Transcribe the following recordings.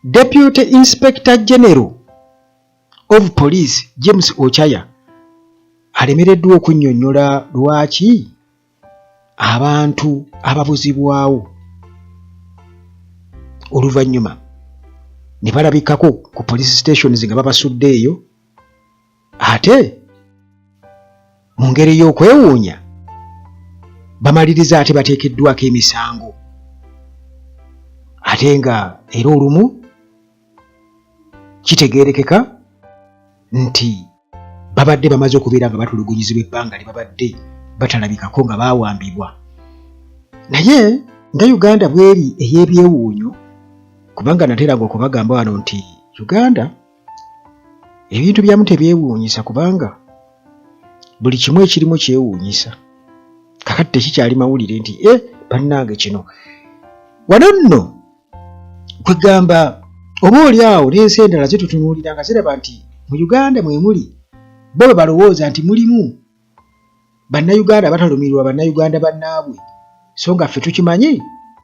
Deputy Inspector General of Police James Ochaya alemereddwa okunnyonnyola lwaki abantu ababuzibwawo oluvannyuma ne balabikako ku police stations nga babasudde eyo ate mu ngeri y'okwewuunya bamaliriza ate bateekeddwako emisango ate nga era olumu kitegeerekeka nti babadde bamaze okubeera nga batulugunyizibwa ebbanga lye babadde batalabikako nga baawambibwa. Naye nga Uganda bweri ey'ebyewuunyo, kubanga nateranga okubagamba wano nti Uganda ebintu byamu tebyewuunyisa kubanga buli kimu ekirimu kyewuunyisa. Kakati tekikyali mawulire nti bannange kino wano nno kwegamba oba oli awo n'ensi endala zitutunuulira nga ziraba nti mu Uganda mwe muli bo bwe balowooza nti mulimu bannayuganda batalumirirwa bannayuganda bannaabwe, so nga ffe tukimanyi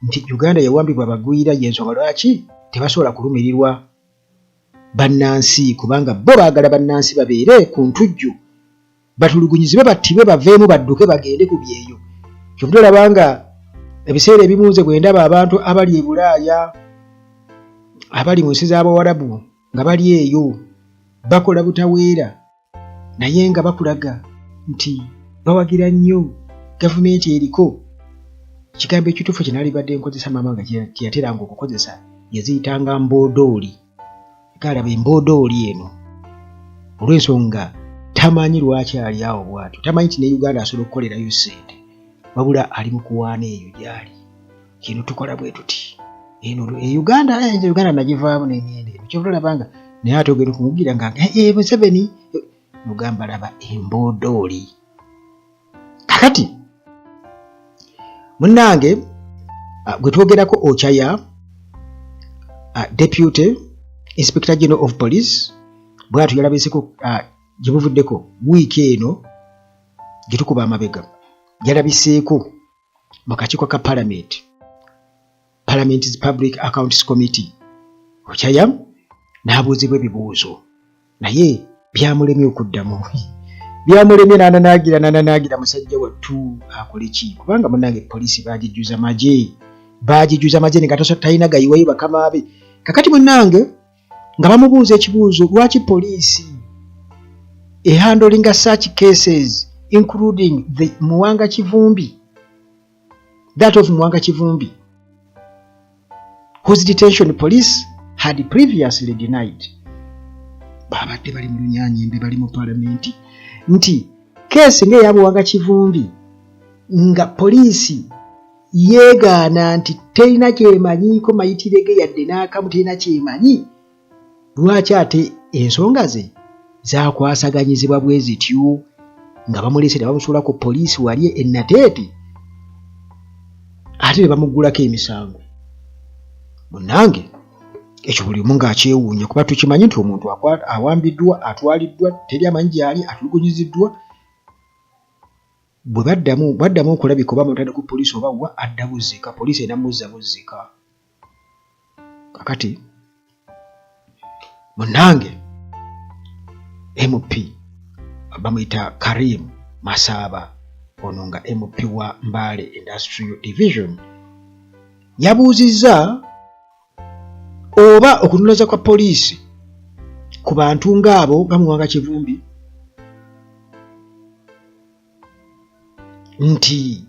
nti Uganda yawambibwa abagwira y'ensonga lwaki tebasobola kulumirirwa bannansi kubanga bo baagala bannansi babeere ku ntujju batulugunyizibwe battibwe baveemu badduke bagende ku byeyo. Kyovudde olaba nga ebiseera ebimu nze bwe ndaba abantu abali e Bulaaya abali mu nsi z'Abawarabu nga bali eyo bakola butaweera naye nga bakulaga nti bawagira nnyo gavumenti eriko. Ekigambo ekituufu kye nalibadde nkozesa maama nga kyeyateranga okukozesa yaziyitanga mboodooli. Galaba emboodooli eno olw'ensonga tamanyi lwaki ali awo bw'atyo, tamanyi nti ne Uganda asobola okukolerayo ssente wabula ali mu kuwaana eyo gy'ali. Kino tukola bwe tuti eno Uganda nagivaamu n'engende eno kyovula labanga naye ate ogenda okumubwira nga Museveni mugamba laba emboodooli. Kakati munnange gwe twogerako Ochaya Deputy Inspector General of Police bw'atyo yalabiseko gye buvuddeko wiiki eno gye tukuba amabega yalabiseeko mu kakiiko ka Parliament's Public Accounts Committee. Ochaya n'abuuzibwa ebibuuzo naye byamulemye okuddamu, byamulemye n'ananaagira musajja wattu akole ki kubanga munnange poliisi baagijjuza magye ne talina gayiwayo bakama be. Kakati munnange nga bamubuuza ekibuuzo lwaki poliisi handling such cases including the Muwanga Kivumbi, that of Muwanga Kivumbi, whose detention police had previously denied. Babadde bali mu lunyaanyimbe bali mu palamenti nti keesi ng'eya Muwanga Kivumbi nga poliisi yeegaana nti terina kyemanyiiko mayitire ge yadde n'akamu terina kyemanyi, lwaki ate ensonga ze zakwasaganyizibwa bwe zityo nga bamuleese ne bamusuula ku poliisi wali e Nateete ate ne bamuggulako emisango. Munnange ekyo buli omu ng'akyewuunya kuba tukimanyi nti omuntu awambiddwa atwaliddwa teri amanyi gy'ali atulugunyiziddwa bwe baddamu okulabika oba mutanda ku poliisi oba wa adda buzzika poliisi enamuzza buzzika. Kakati munnange MP bamuyita Karim Masaba ono nga MP wa Mbale Industrial Division yabuuzizza oba okunoonyereza kwa poliisi ku bantu ng'abo nga Muwanga Kivumbi nti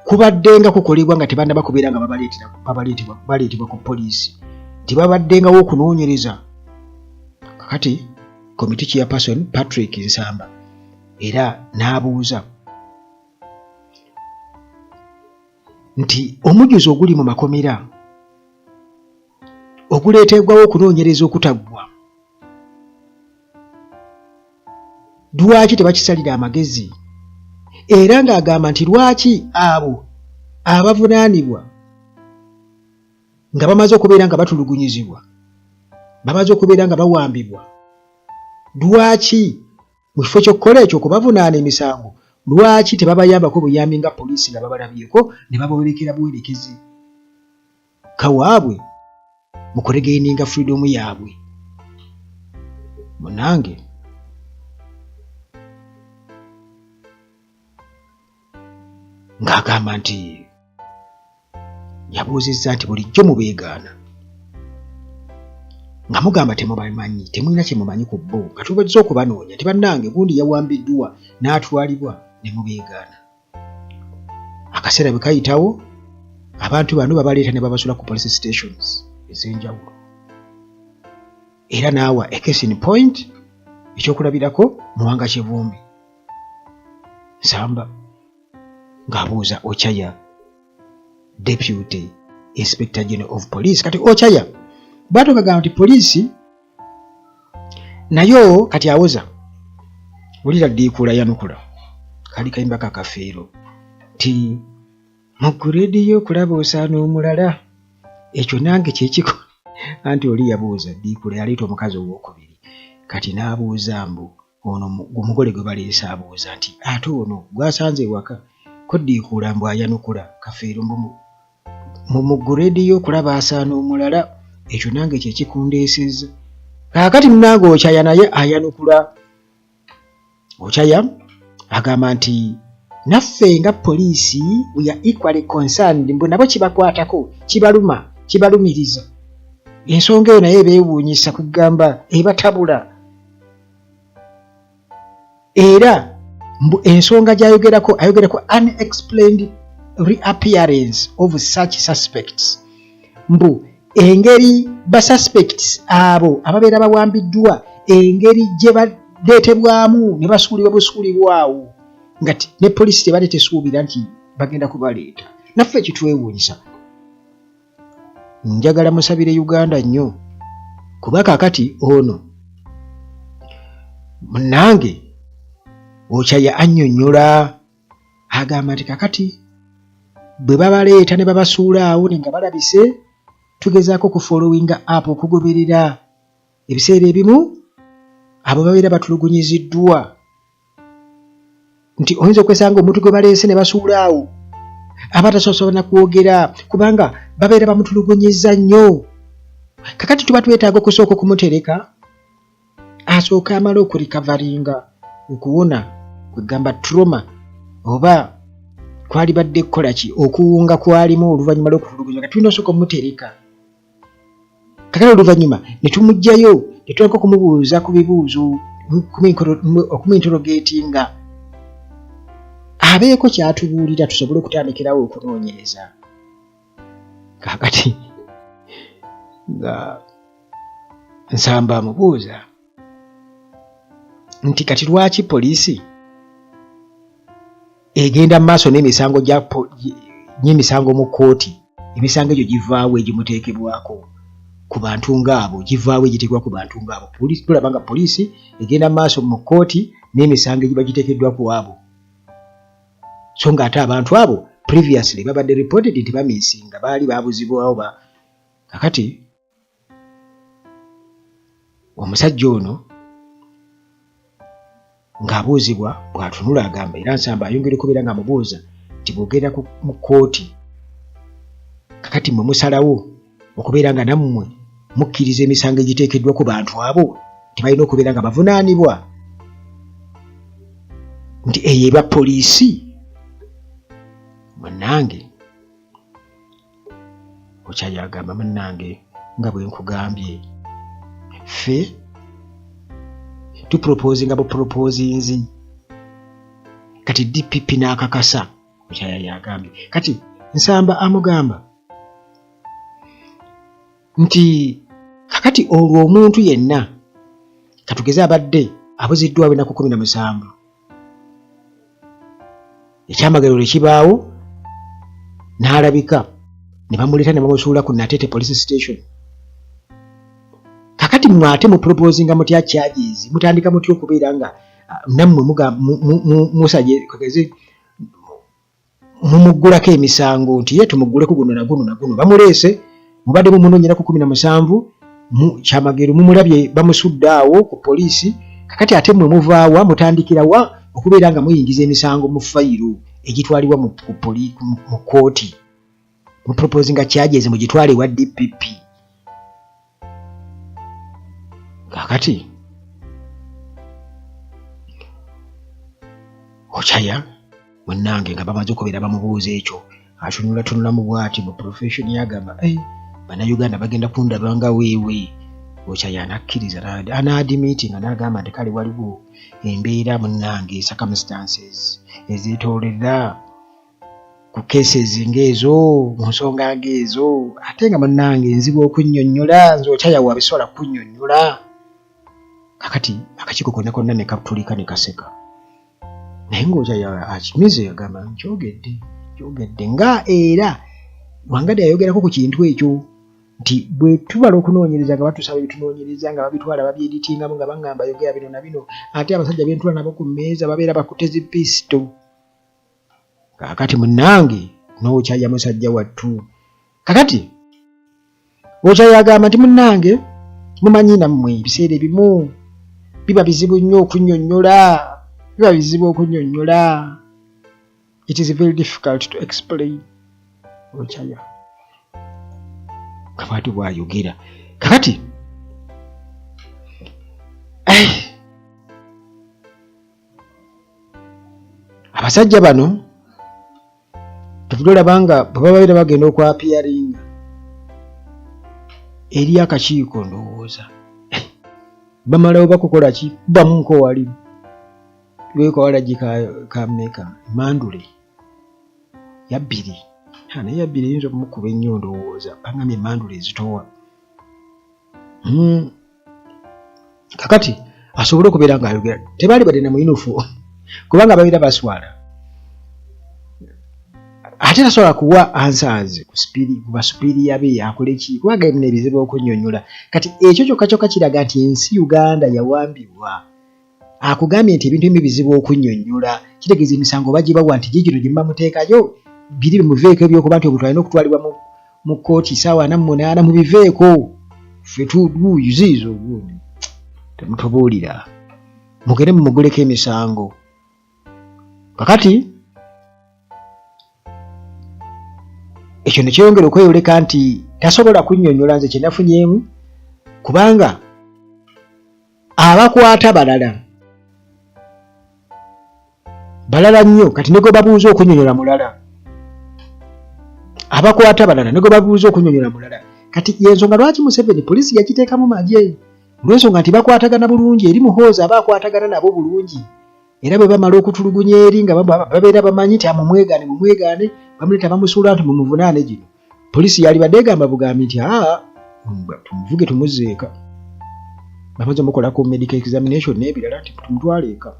kubaddenga kukolebwa nga tebannaba kubeera nga baleetebwa ku poliisi tibabaddengawo okunoonyereza. Kakati committee chairperson Patrick Nsamba era n'abuuza nti omujjuzo oguli mu makomera okuleetebwawo okunoonyereza okutaggwa lwaki tebakisalira amagezi, era ng'agamba nti lwaki abo abavunaanibwa nga bamaze okubeera nga batulugunyizibwa bamaze okubeera nga bawambibwa lwaki mu kifo ky'okukola ekyo okubavunaana emisango lwaki tebabayambako buyambi nga poliisi nga babalabyeko ne babawerekera buwerekezi kawaabwe mu kuregaininga freedom yaabwe. Munange ng'agamba nti yabuuzizza nti bulijjo mubeegaana nga mugamba temubamanyi, temulina kye mumanyi ku bo, nga tubazza okubanoonya nti bannange gundi yawambiddwa n'atwalibwa ne mubeegaana. Akaseera bwe kayitawo abantu bano babaleeta ne babasula ku police stations ez'enjawulo. Era naawa a case in point ekyokulabirako Muwanga Kivumbi. Nsamba ng'abuuza Ochaya, Deputy Inspector General of Police. Kati Ochaya batu bagamba nti poliisi nayo kati awoza wulira Ddiikuula yanukula kali kayimba kakafeero ti mu rediyo kulaba osaana omulala, ekyo nange kyekiko. Anti oli yabuuza Ddiikuula yaleeta omukazi owokubiri, kati n'abuuza mbu ono omugole gwe baleese abuuza nti ate ono gwasanze ewaka ko Ddiikuula mbu ayanukula kafeero mu rediyo kulaba asaana omulala, ekyo nange kyekikundeesezza. Kaakati munange Ochaya naye ayanukula. Ochaya agamba nti naffe nga poliisi we are equally concerned, mbu nabo kibakwatako, kibaluma, kibalumiriza. Ensonga eyo naye beewuunyisa kugamba ebatabula. Era mbu ensonga gy'ayogerako ayogerako unexplained reappearance of such suspects. Mbu engeri ba suspects abo ababeera bawambiddwa, engeri gye baleetebwamu ne basuulibwa busuulibwawo, nga ne poliisi tebali tesuubira nti bagenda kubaleeta. Naffe ekitwewuunyisa. Njagala musabire Uganda nnyo, kuba kaakati ono munnange Ochaya annyonnyola agamba nti kaakati bwe babaleeta ne babasuula awo nga balabise, tugezaako ku following up okugoberera ebiseera ebimu abo babeera batulugunyiziddwa nti oyinza okwesanga omuntu gwe baleese ne basuula awo abatasobola na kwogera kubanga babeera bamutulugunyizza nnyo. Kakati tuba twetaaga okusooka okumutereka asooka amala okurikavaringa, okuwona kwegamba trauma, oba kwali badde kukola ki, okuwunga kwalimu oluvannyuma lw'okutulugunyizza. Tulina osooka omutereka. Kakati oluvannyuma ne tumugjayo ne tuleka okumubuuza ku bibuuzo, okuminterogatinga abeeko kyatubuulira tusobole okutandikirawo okunoonyereza. Kaakati nga Nsamba amubuuza nti kati lwaki poliisi egenda mu maaso n'emisango gy'emisango mu kkooti, emisango egyo givaawo egimuteekebwako ku bantu ng'abo, givaawo egiteekebwa ku bantu ng'abo. Tulaba nga poliisi egenda mu maaso mu kkooti n'emisango egiba giteekeddwaku abo, so ng'ate abantu abo previously babadde reported nti bamiisinga, baali baabuzibwawo. Kakati omusajja ono ng'abuuzibwa bw'atunula agamba, era Nsamba ayongera okubeera ng'amubuuza nti bw'ogenda mu kkooti kakati mmwe musalawo okubeera nga nammwe mukkiriza emisango egiteekeddwa ku bantu abo, tebalina okubeera nga bavunaanibwa, nti eyo eba poliisi. Munnange Ochaya agamba, munnange nga bwe nkugambye, ffe tuproposinga buproposinzi, kati DPP n'akakasa. Ochaya yagambye. Kati Nsamba amugamba nti kakati olwo omuntu yenna katugeze abadde abuziddwawo ennaku 17, ekyamagero ekibaawo n'alabika ne bamuleeta ne bamusuula ku Natete police station. Kakati mwate mu proposinga mutya charges, mutandika mutya okubeera nga nammwe musaje kageze mumuggulako emisango nti ye tumugguleko guno na guno na guno. Bamuleese mubadde mumunoonyera ku 17 kyamagero, mumulabye bamusudde awo ku poliisi. Kakati ate mmwe muvaawa mutandikira wa okubeera nga muyingiza emisango mu fayiro egitwalibwa mu kkooti, mu proposinga charges mugitwale wa DPP. kakati Ochaya munnange nga bamaze okubeera bamubuuza ekyo atunula mu bwati mu profession yagamba bannayuganda bagenda kundaba nga weewe. Ochaya anakkiriza anaadimitinga n'agamba nti kale waliwo embeera munnange circumstances ezitolera ku cases ng'ezo mu nsonga ng'ezo ate nga munnange nzibu okunnyonnyola nze Ochaya wabisobola kunnyonnyola. Kakati akakiiko konna ne katulika ne kaseka. Naye ng'Ochaya akimize yagamba kyogedde nga era Wangari yayogerako ku kintu ekyo nti bwe tubala okunoonyereza nga batusaba ebitunoonyereza nga babitwala babyeditingamu nga baŋŋamba yogera bino na bino ate abasajja bentula nabo ku mmeeza babeera bakutte zipisito. Kakati munnange n'Ochaya musajja wattu. Kakati Ochaya agamba nti munnange mumanyi nammwe ebiseera ebimu biba bizibu nnyo okunnyonnyola. It is very difficult to explain. Ochaya kabati bwayogera. Kakati abasajja bano tubulaba nga bwe babeera bagenda okwapiyaringa eri akakiiko ndowooza bamalawo bakukola ki kubamu nkowali lwekawalagi ka mmeka mandule yabbiri naye yabbiri yinza okumukuba ennyo ndowooza baŋŋamye mandule ezitowa. Kakati asobole okubeera ng'ayogera tebaali badde na muyunufu kubanga babeera baswala ate tasobola kuwa answers ku basupiriya be akole ki kubanga ebino ebizibu okunnyonnyola. Kati ekyo kyokka kiraga nti ensi Uganda yawambibwa. Akugambye nti ebintu ebizibu okunnyonnyola kitegeeza emisango bagibawa nti gigino gye muteekayo biri bimuveeko ebyokuba nti obutwalina okutwalibwa mu kkooti ssaawa 48 mubiveeko ffe tuziizo ogundi temutubuulira mugende mumuguleko emisango. Kakati ekyo ne kyeyongera okweyoleka nti tasobola kunnyonnyola nze kye nafunyemu kubanga abakwata balala nnyo kati ne gwe babuuza okunnyonnyola mulala. Abakwata balala ne gwe babuuza okunnyonnyola mulala. Kati y'ensonga lwaki Museveni poliisi yagiteekamu magye olw'ensonga nti bakwatagana bulungi eri muhoozi aba akwatagana nabo bulungi era bwe bamala okutulugunya eri nga babeera bamanyi nti mumwegaane bamuleeta bamusuula nti mumuvunaane gino. Poliisi yalibadde egamba bugambi nti tumuvuge tumuzeeka bamaze mukolako medical examination n'ebirala nti tumutwale eka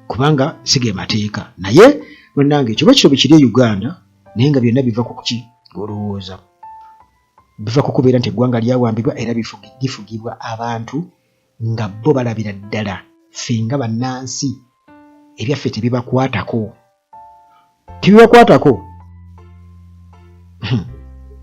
kubanga sige mateeka. Naye bannange ekyo kiro bikiri e Uganda naye nga byonna biva ku kuki olowooza biva ku kubeera nti eggwanga lyawambibwa era lifugibwa abantu nga bo balabira ddala ffe nga bannansi ebyaffe tebibakwatako